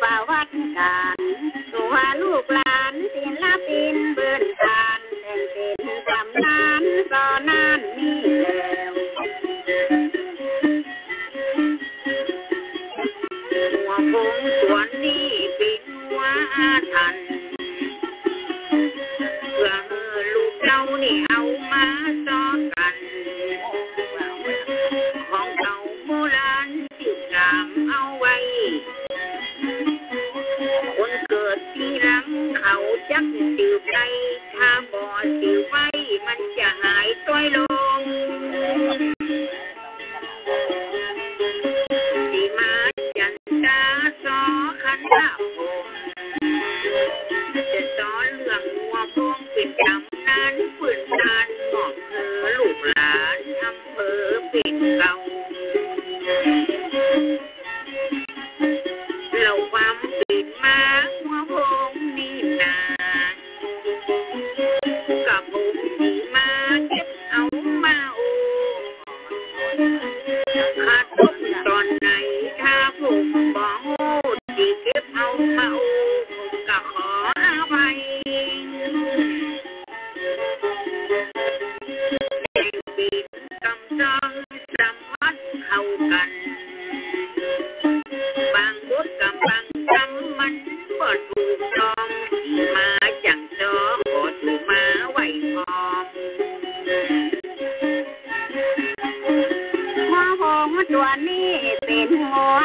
ประวัติการตัวลูกหลานศิลปินเบิ่น บ่อสิไว้มันจะหายต้อยลงสีมาจันดาสอขันดาผมจะสอนเรื่องหัวพงเป็นตำนานฝืนนานหมอกเธอลูกหลานอำเภอเป็นเก่าเราความปิดมาหัวพงนี่นากับผมสีมาเก็บเอามาโอขาดทุกตอนไหนถ้าผมบอกดีเก็บเอามาโอผมก็ขออภัยแห่งปิดกำจังสัมพันธ์เข้ากันบางบทกำลังจำมันบ่ถูกต้องมาจังจอขอถูกมาไว้พร้อมหัวหงตัวนี้เป็นหัว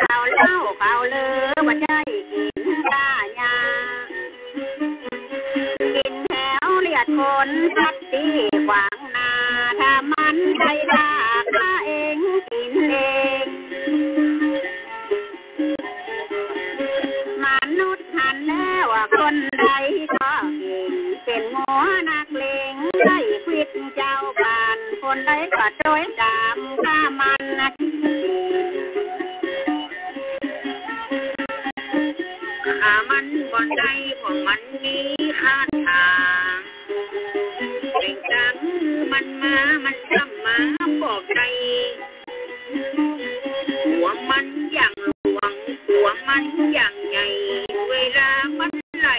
เขาเล่าเขาเลือว่าใจกินกาญากินแถวเลียดคนพัดตีขวางนาถ้ามันใจดาข้าเองกินเองมนุษย์หันแล้วว่าคนใดก็เก่งเป็นหัวนักเลงได้ควิดเจ้าบ้านคนใดก็โดยตามข้ามันนะข้ามันบ่ได้เพราะมันมีค่าทางเร่งตามมือมันมามันจำมาบอกใจหัวมันอย่างหลวงหัวมันอย่างใหญ่เวลามันไหล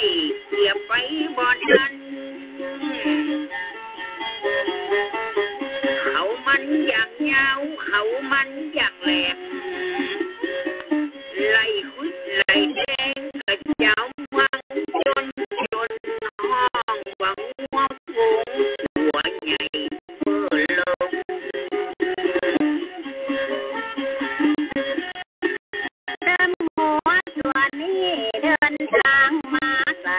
เกี่ยวไปบ่อนนั้นเขามันอย่างยาวเขามันอย่างแหลมไหลคุดไหลแดงกระเจ้าวังจนห้องหวังหัวโผงหัวใหญ่เมื่อลงเดินหัวตัวนี้เดินทางมาใส่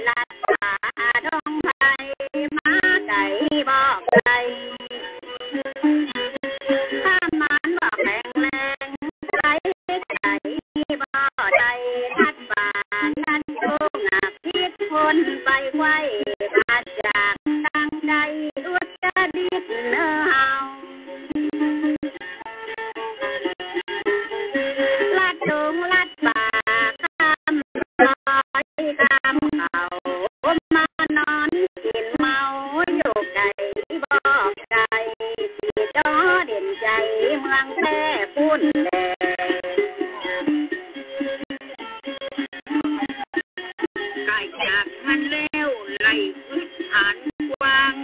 ลัดป่าดงไผ่มาไก่บอกไก่ถ้ามันบอกแรงแรงไก่ไก่บอกใจลัดป่าลัดทุ่งพิษคนไปไว้มาจากตั้งใจอุตรดิตถ์เนื้อเฮาลัดทุ่งลัดป่าข้ามรอยข้ามเขามานอนกินเมาอยู่ไก่บอกใจที่จอเด่นใจเมืองแท้พุ่นแดงไก่จากมันแล้วไล่พืชหันกวาง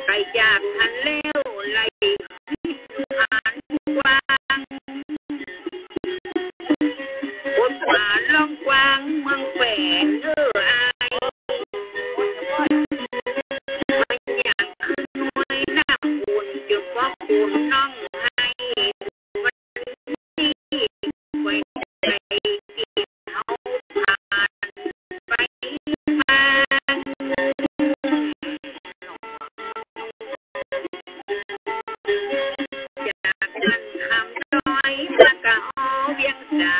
ไก่จากมันแล้วไล่พืชหันกวางบนป่าล่องกวางเมืองแฝงอายมันอยากขึ้นหน่วยหน้าอุ่นจะฟอกอุ่นน้องให้วันนี้ไว้ใจที่เขาผ่านไปมาจากนั้นคำน้อยมากะอ้อเวียงสา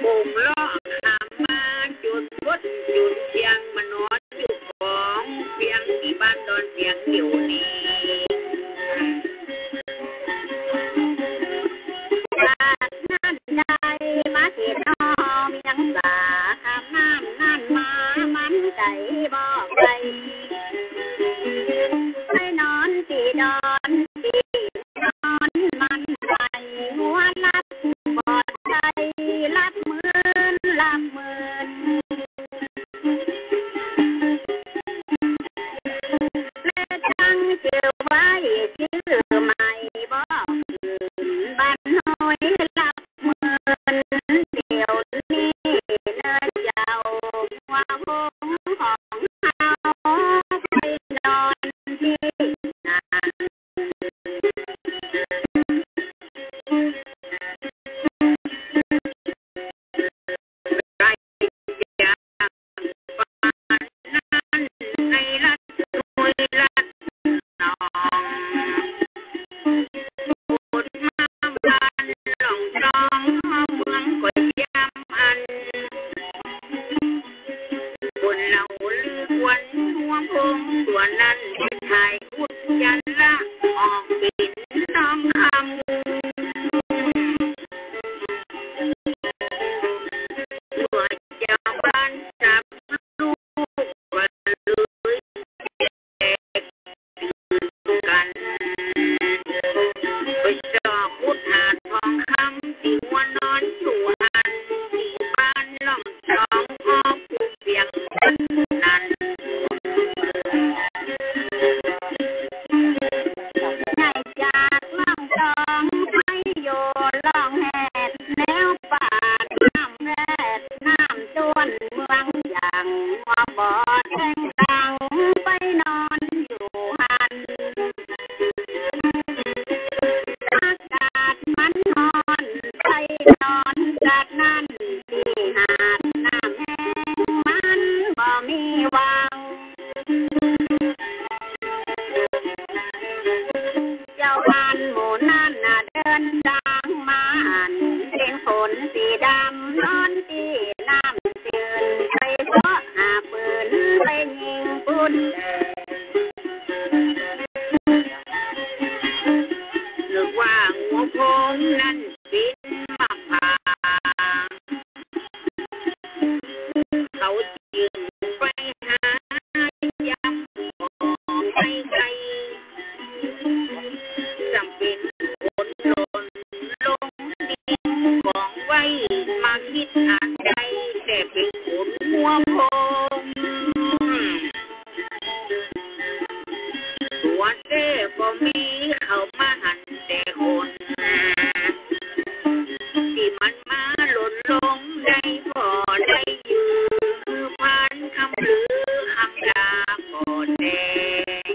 ปุ่มล้อขามมาจุดบดจุดเพียงมานอนอยู่ของเพียงที่บ้านดอนเพียงอยู่นี่จากนั้นได้มาที่น้องเวียงสาคำนั่นมามันใจบอกใจให้นอนที่ดอนที่นอนมันไปหัวลับปอดใจลับมือ คงตัวนั้นเป็นไทยอุดยันละออกบินน้องคำตัวเจ้าบ้านจับลูกวันเลยแยกกันไปจอขุดหาทองคำที่หัวนอนอยู่หันที่บ้านล่องจองพ่อผู้เพียงนั้นใหญ่จากล่องจองไปโยล่องแหดแล้วป่าน้ำแรดน้ำจวนเมืองอย่างว่าบ่อแทงตังไปนอนอยู่หันอากาศมันร้อนไปนอนจากนั้นที่หาดน้ำแห้งมันบ่มีวังเจ้าบ้านหมู่นั้นน่ะเดินจางมาเป็นฝนสีดำนอนที่น้ำจืนไปเพราะหาปืนไปยิงปุ้นนึกว่าหัวโพงนั้นบินมาผ่าเขาจึงไปหาย้ำของไกลๆจำเป็นคนหล่นลงดินของไว้มาคิดอ่านใจแต่เป็นคนหัวโพงตัวเต้ก็มีเขามาหันแต่คนที่มันมาหล่นลงได้พอได้ยืนคือพันคำหรือคำลาก่อนแดง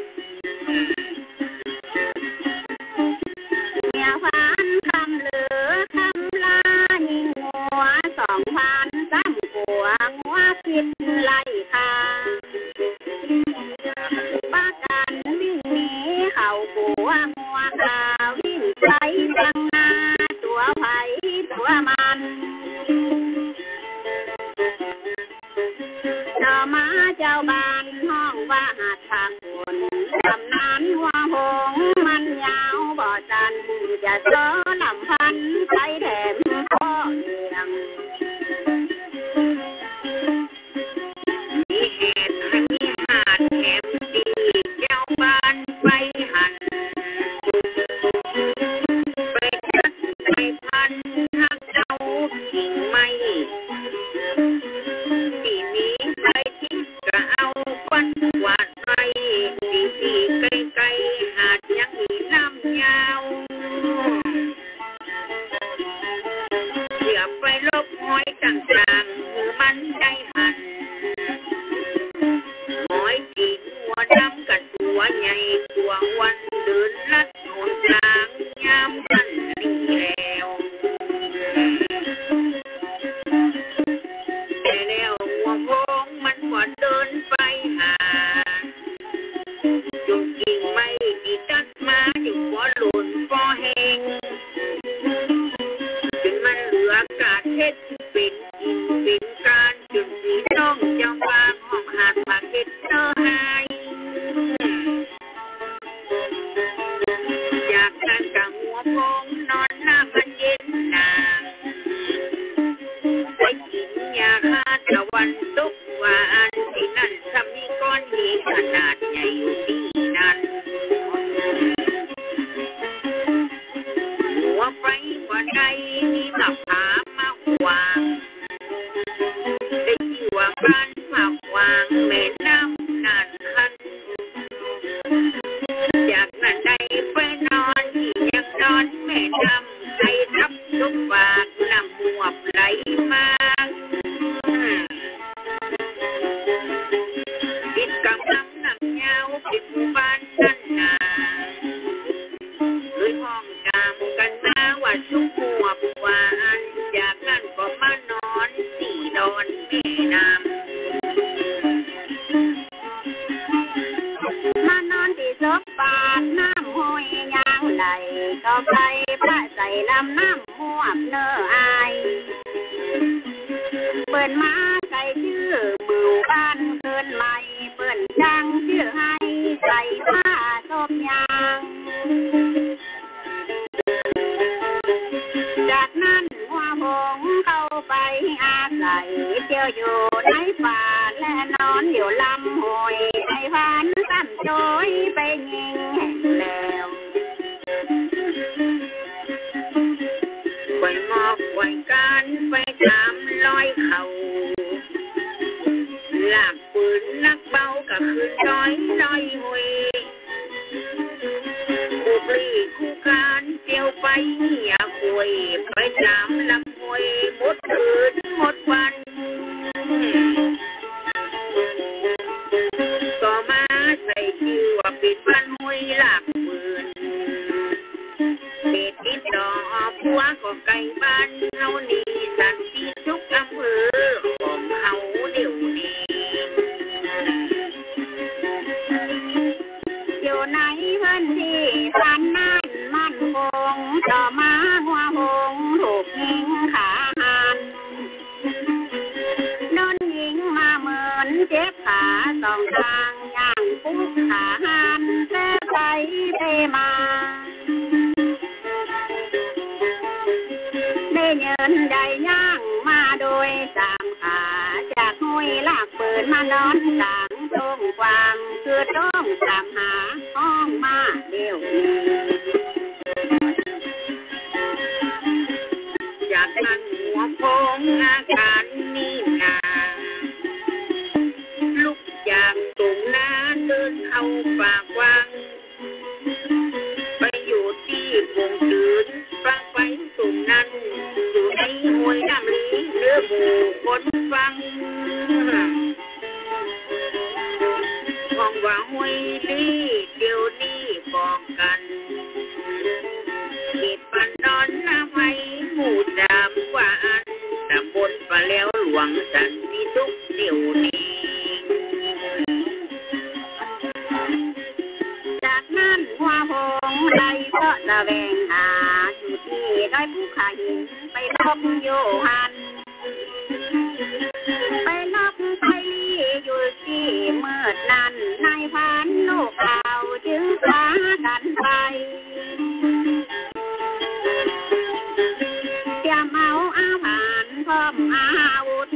เมียพันคำหรือคำลายิงหัว2,000ซ้ำหัวหัวคิดไล่คาป้ากันวิ่งหนีเขาบัวหัวกาวิ่งไปจังนาตัวไผ่ตัวมันต่อมาเจ้าบ้านห้องว่าหาดผักคนตำนานหัวหงมันยาวบ่จันจะโซลำพันไปแถมพ่อเลี้ยงมีเหตุให้มีหาดแถมดีเจ้าบ้านไปหันไปจัดไปพันหักเอากิ่งไม้ที่นี้ไปที่กะเอาควันกวาดไปที่ไกลๆหาดยังมีน้ำยาวเสียไปลบหอยต่างๆคือมันได้หันหอยจีนหัวดำกับตัวใหญ่ตัววันเดินลัดหนกลางยามกันลีแล้วแต่แล้วหัวโพงมันก็เดินไปหาจนกิ่งไม้ที่ตัดมาอยู่หัวหล่นพอแห้งจนมันเหลือกาดเท็ดเป็นกินเป็นการจนพี่น้องเจ้าบ้านห้องหาดปากเก็ดเตอร์ไฮจากนั้นกับหัวโพงนอนหน้าพันเย็นนางไปกินยาฆ่าตะวันตกหวานที่นั่นถ้ามีก้อนหินขนาดใหญ่อยู่ที่นั่นหัวไปว่าใดมีมะพร้าวมาขวางได้ชื่อว่าบ้านมะขวางแม่น้ำนานคันจากนั้นได้ไปนอนที่ยังนอนแม่น้ำใส่ทับทุกปากน้ำหัวไหลมาติดกับน้ำยาวติดบ้านนั่นนาเลยห้องตามกันมาว่าชุกหัวหวานจากนั้นก็มานอนที่ดอนแม่น้ำมานอนที่ซบปากน้ำห้อยยางไหลก็ไปพระใส่ลำน้ำหวบเนื้ออายเปิดมาไก่ชื่อหมู่บ้านเกินใหม่เปิดจัง ศัยเที่ยวอยู่ในป่าและนอนอยู่ลำห้วยในพันซ้ำโจยไปยิงแห่งแล้วไปมอบไว้การไปตามลอยเขาหลากปืนนักเบาก็คือน้อยหุยคู่ปลีคู่การเจียวไปอย่าคุยไปตามลำห้วยหมดคืนหมดวันต่อมาใส่ชื่อว่าปิดบ้านห้วยหลากปืนเด็ดติดต่อผัวก็ไกลบ้านเฮานี่สันติทุกอำเภอของเขาเดี๋ยวนี้อยู่ในพื้นที่บ้านนั้นมั่นคงต่อมาหัวหงถูกยิงขาหันโดนยิงมาเหมือนเจ็บขาสองทางย่างปุ๊บขาหันเตะไปเตะมาได้เงินได้ย่างมาโดยสามขาจากห้วยลากปืนมานอนกลางตรงกวางคือต้องตามหาห้องมาเดี๋ยวนี้จากนั้นหัวโค้งอาการนี่นาลุกจากตรงหน้าเดินเข้าปากวางไปอยู่ที่วงตื่นฟังไปตรงนั้นอยู่ในห้วยน้ำลีเรือหมู่คนฟังมองว่าห้วยลีเดี๋ยวนี้บอกกันเหตุปันนอนน้ำไห้หมู่ดำกว่าอันตำบลปะแล้วหลวงสันติสุขเดี๋ยวนี้จากนั้นหัวหงได้ก็ตะแวงหาอยู่ที่ได้ผู้ขาหินไปลบโยหันไปลบไปอยู่ที่มืดนั้นในพันลูกเขาจึงพากันไปเตรียมเอาอาหารพร้อมอาวุธ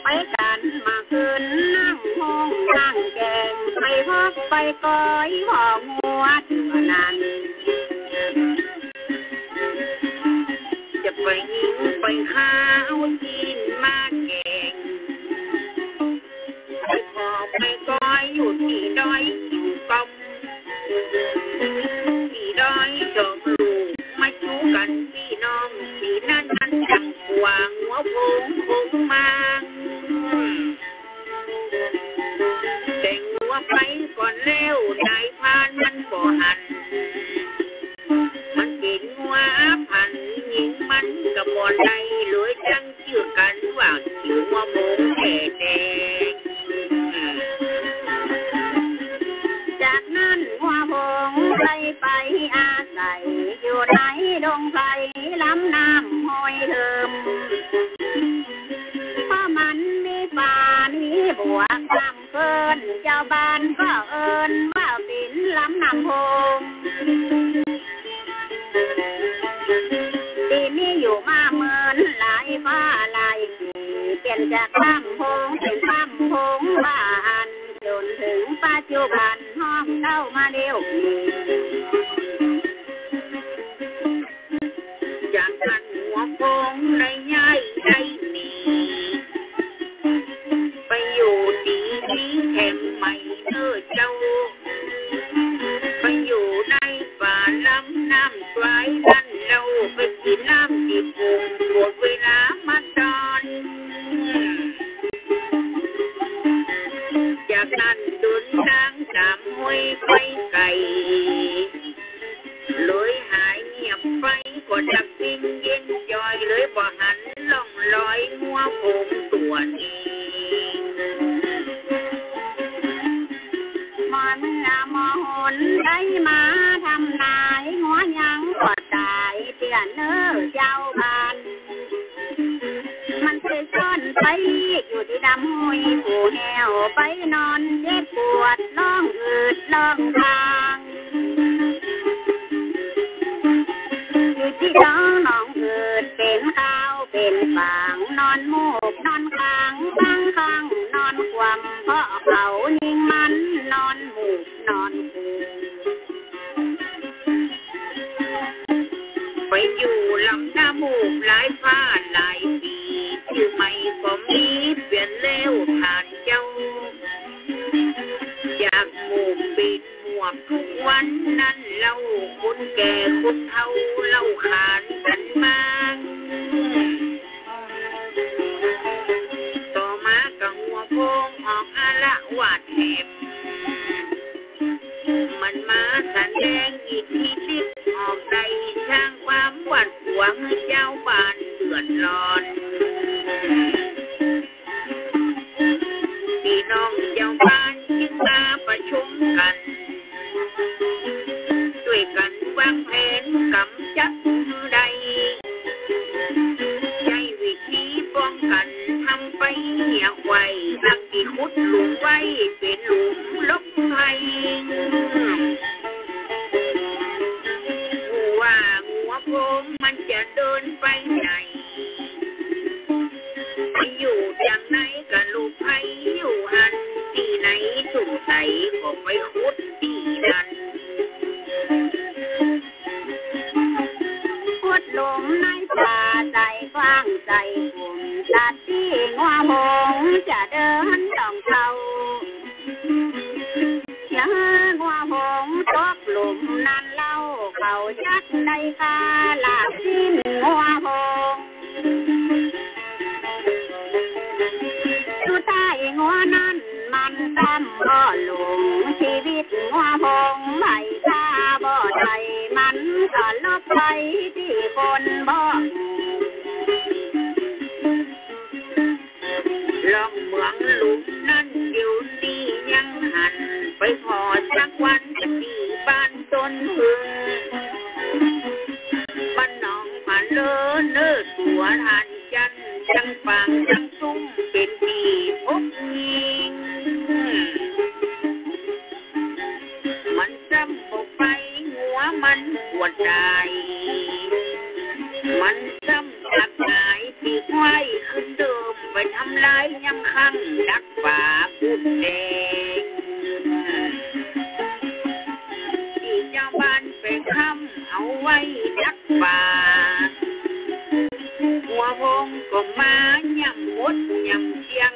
ไปกันมาคืนนั่งห้องนั่งแกงไปพบไปก้อยห่องัวเถื่อนั้นจะไปยิงไปฆ่าเอากินมาแกงไปขอไปก้อยอยู่ที่ดอยหิวกำที่ดอยจอมลูกมาจูกันพี่น้องที่นั่นนั้นจังกวางหัวโพงมาแต่งหัวไปก่อนแล้วนายพานมันบ่หันมันเก่งหัวพันยิงมันกระบอนใดเลยจังชื่อกันว่าชื่อหัวโพงแดงจากนั้นหัวโพงไปอาศัยอยู่ในดงไผ่ลำน้ำห้อยเทิมเพราะมันมีป่ามีบัวกำเกินเจ้าบ้านก็เอิ้นว่าเป็นลำน้ำโพงที่นี่อยู่มาเหมือนหลายฟ้าหลายปีเปลี่ยนจากลำโพงเป็นลำโพงบ้านจนถึงปัจจุบันห้องเข้ามาเดียวนี้จากนั้นหัวโพงได้ย้ายได้หนีไปอยู่ดีแคมป์ใหม่เนื้อเจ้าไปอยู่ในป่าลำน้ำสายนั่นเราไปกินน้ำที่ปุ่มหมดเวลามาตอนจากนั้นดุนทางตามห้วยไปไกลเลยหายเงียบไปก็ดักวิ่งเย็นจอยเลยบ่หันล่องลอยหัวโพงตัวนี้มอเมื่อมอหนได้มาทำนายหัวยังก็ตายเตือนเนื้อเจ้าบ้านมันเคยซ่อนไปอยู่ที่ดำห้วยผู้แหวไปนอนเจ็บปวดร้องอืดร้องทางอยู่ที่ท้องน้องอืดเป็นข้าวเป็นฟางนอนมูกนอน บางครั้งนอนความเพราะเขายิงมันนอนหมูนอนกูไปอยู่ลำหน้าหมูกหลายผ้าหลายปีชื่อไม่ก็มีเปลี่ยนเร็วผ่านเจ้าอยากหมูกปิดหมวกทุกวันนั้นเล่าคนแก่คนเฒ่าเล่าขานกันมาต่อมากับหัวโพงออกอาละวาดแถบมันมาแสดงอีกทีลิบออกใดช่างความหวาดหวงเจ้าบ้านเดือดร้อนพี่น้องเจ้าบ้านจึงมาประชุมกันด้วยกันวางแผนกำจัดใดใช้วิธีป้องกันทำไปเหี่ยไว้นักที่ขุดหลุมไว้เป็นหลุมลบภัยว่าหัวโพงมันจะเดินไปไหนอยู่อย่างไหนกับลูกไผ่อยู่หันที่ไหนสงสัยก็ไปขุดที่นั่นขุดหลุมในป่าใจกว้างใจกลุ่มสัตว์ที่งัวโพงจะเดินต้องเข้าอย่างัวโพงตกหลุมนั้นเล่าเขาจักในคาลาสิ้นงัวโพงสุดท้ายงัวนั้นมันตำบ่หลงชีวิตงัวโพงไม่ท่าบ่ใจมันก็ลบไปที่คนบอกลองเมืองหลุมนั้นอยู่นี่ยังหันไปพอสักวันที่บ้านต้นพึ่งบ้านน้องผ่านเลิศเลิศตัวทานจันจังปังจังซุ้มเป็นที่พบยิงมันซ้ำบอกไปหัวมันปวดใจมันซ้ำจับหายปีกไว้ขึ้นเดิมไปทำลายยำค่ำดักป่าพูดแดงที่เจ้าบ้านไปค้ำเอาไว้ดักป่าหัวพงก็มายำมดยำเชียง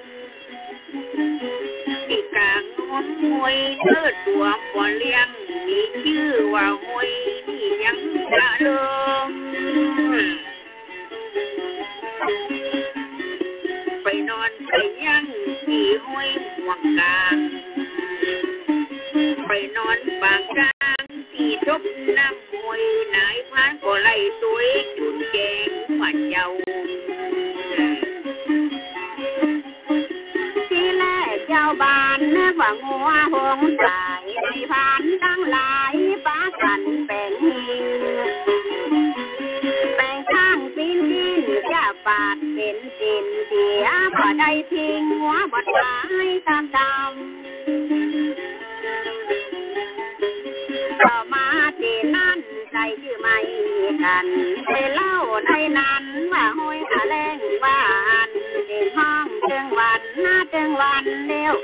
ที่กลางห้องมวยเลือดตัวปอเลี้ยงมีชื่อว่าหวยนี่ยังจะเลิมไปนอนไปยังที่ห้วยหมวกกลางไปนอนปากกลางที่ทบน้ำมวยนายพานก็ไล่ตัวจุนแกงว่าเจ้าที่แรกเจ้าบ้านนึกว่างัวหงสายในพานตั้งหลายป้ากันแบ่งแบ่งข้างปีนจะปาดเป็นสินเสียบ่ได้ทิ้งหัวบ่ตายตามดำต่อมาที่นั่นใจชื่อไม่กันไปเล่าในนั้นว่าห้อยหาแรงบ้านเป็นห้องเชิงวันหน้าเชิงวันเดียว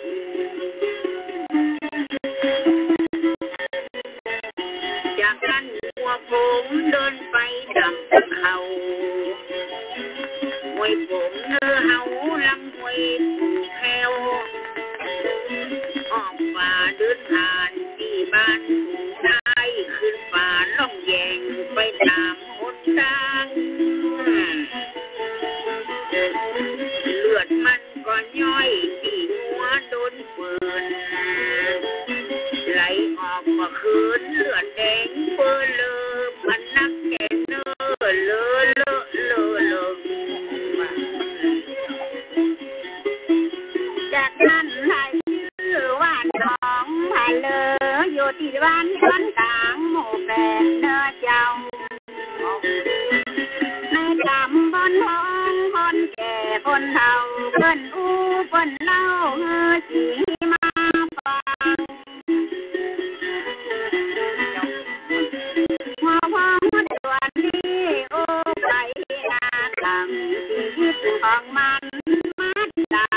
จากนั้นหัวผมเดินไปดังเขามวยผมเนื้อเฮาลำมวยผูกแถวออกป่าเดินผ่านที่บ้านผูกได้ขึ้นป่าล่องแยงไปตามหนทางเลือดมันก็ย่อยที่หัวโดนปืนไหลออกมาคืนเลือดแดงเปื้อนเลยมันนักแก่เนื้อเลอะเลอะเลอะเลอะจากนั้นให้ชื่อว่าน้องพาเลออยู่ที่บ้านสวนกลางหมู่แปดเนื้อเจ้าในกำบนห้องคนแก่คนเฒ่าเพิ่นอู้เพิ่นเล่าสีมาฟังหัวพ่อตัวนี้โอ้ไปนาคำชีวิตของมันมัดตา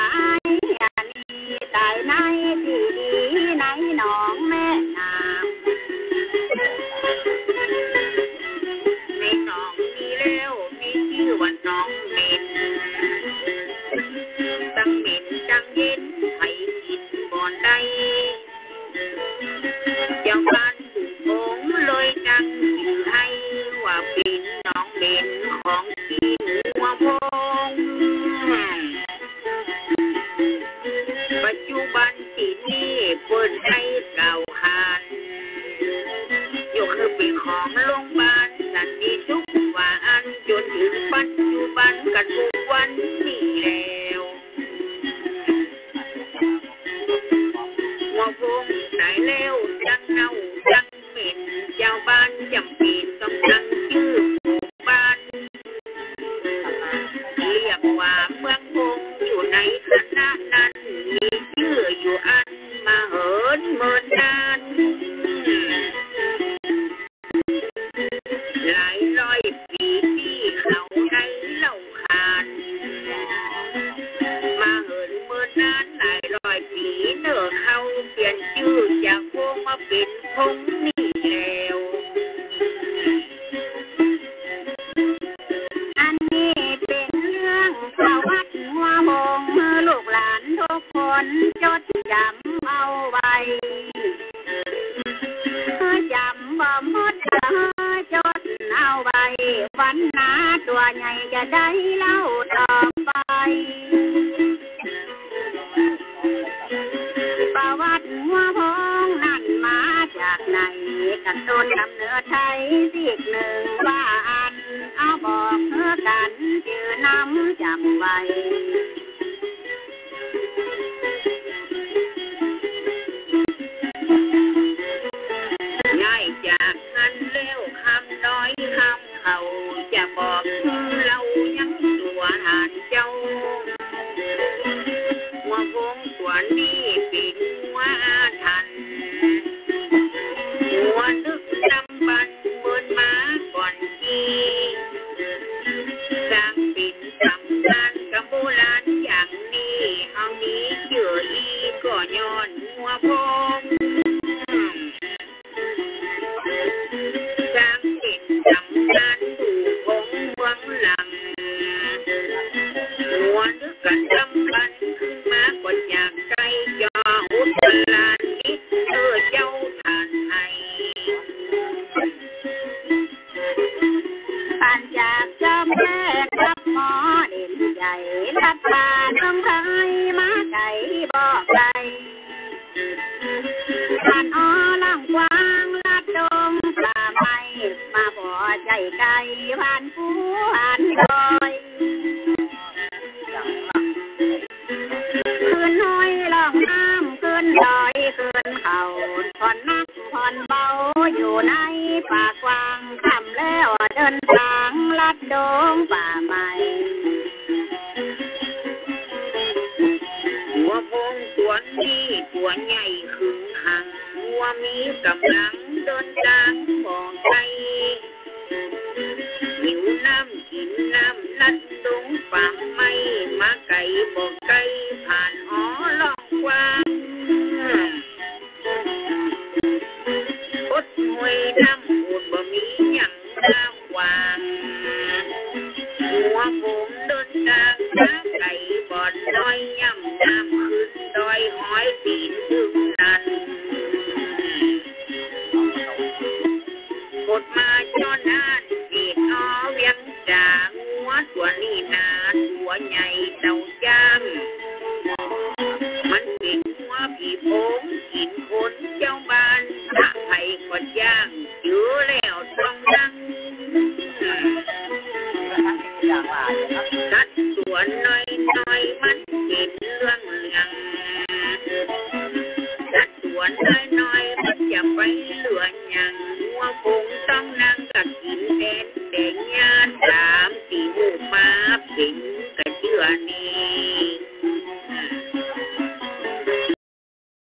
คงนี่แล้วอันนี้เป็นเรื่องประวัติหัวหงลูกหลานทุกคนจดจำเอาไว้จำบ่หมดจดเอาไว้วันหน้าตัวใหญ่จะได้เล่าต่อไปประวัติหัวหงนั่นมาจากไหนกันต้นกำเนิดไทยสิกหนึ่งว่าอันเอาบอกเพื่อกันชื่อน้ำจำไว้ง่ายจากนั้นเร็วคำน้อยคำเขาจะบอกเรายังตัวหานเจ้าหัวหงกว่านี้ปีนหัวทันหัวนึกจำบันเหมือนมาก่อนทีสร้างปิ่นสำคัญกับโบราณอย่างนี้เอานี้เชื่ออีก็ย้อนหัวพงสร้างปิ่นสำคัญดูคงเมืองลำหัวนึกกันจำบันขึ้นมาก่อนอยากไกลยออุตลานิดเจ้าทานไทยผ่านจากเจ้าแม่รับหมอเด่นใหญ่รับตาต้องไทยมาไก่บอกไก่ผ่านอ้อล่างกว้างลัดดงปลาไม้มาบ่อใจไก่ผ่านผู้ผ่านดอยคืนน้อยล่องน้ำคืนดอยคืนเขาผ่อนนักผ่อนเบาอยู่ในป่ากว้างทำแล้วเดินทางลัดดงป่าไม้หัวพงตัวนี้ตัวใหญ่ขึงหังหัวมีกำลังเดินทางบอกไกลหิวน้ำกินน้ำลัดดงป่าไม้มาไก่บอกไก่ผ่านอ้อล่องกว้างอดหวยน้ำอดบ่มีหยังน้ำวางหัวผมเดินทางมาไก่บอดดอยย่ำน้ำขึ้นดอยหอยตีนถึงนั้นกดมาจอด้านปีดอ้อเวียงจาหัวตัวนี้นาตัวใหญ่เต่าจ้างมันกินหัวผีโพงกินคนเจ้าบ้านถ้าไผ่ก็ย่างเยอะแล้วต้องนั่งสัดส่วนน้อยมันกินเรื่องสัดส่วนน้อยมันจะไปเหลืออย่างหัวคงต้องนั่งกับกินแทน